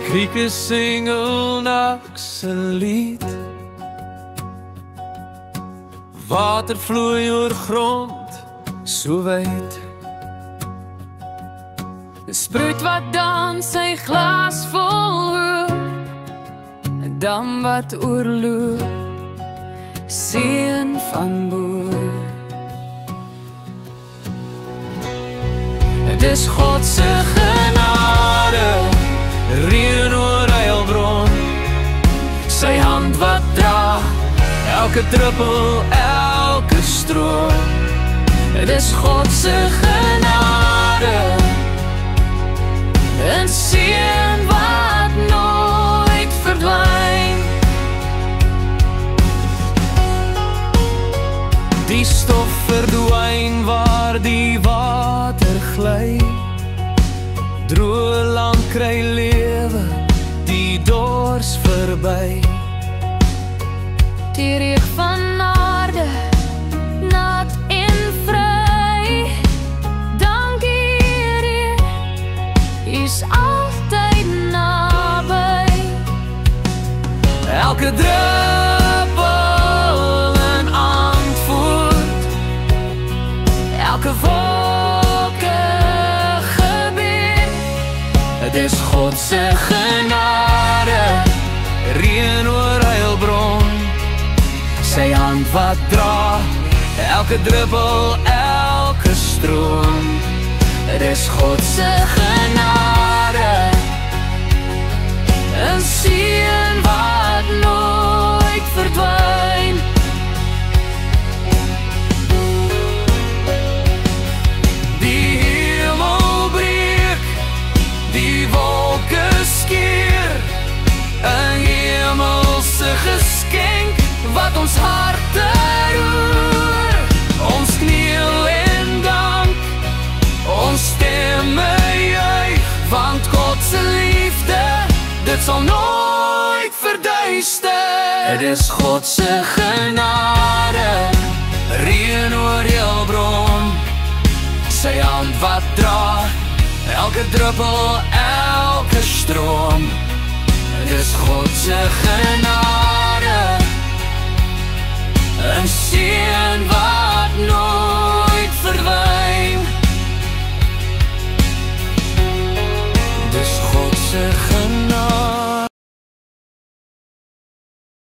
Krieke singel naks 'n lied. Water vloei oor grond so wyd. 'n spruit wat dans sy glas vol hoop, 'n dam wat oorloop, seën van bo. Dit is God se genade, reën oor Heilbron. Sy hand wat dra, elke druppel, elke stroom. Dit is God se genade, 'n seën wat nooit verdwyn. Die stof verdwyn waar die water gly. Droë land kry lewe, die dors verby. Die reuk van aarde, nat en vry. Dankie Here, is altyd naby. Elke druppel 'n antwoord, elke wolkige gebed. Het is God se genade, reën oor Heilbron. Sy hand wat dra, elke druppel, elke stroom. Het is God se genade, 'n seën wat nooit verdwyn. Die hemel breek, die wolke skeer, 'n hemelse geskenk wat ons harte roer. Ons kniel en dank, ons stemme juig, want God se liefde, dit sal nooit verduister. Het is God se genade, reën oor Heilbron. Sy hand wat dra, elke druppel, elke stroom. Het is God se genade.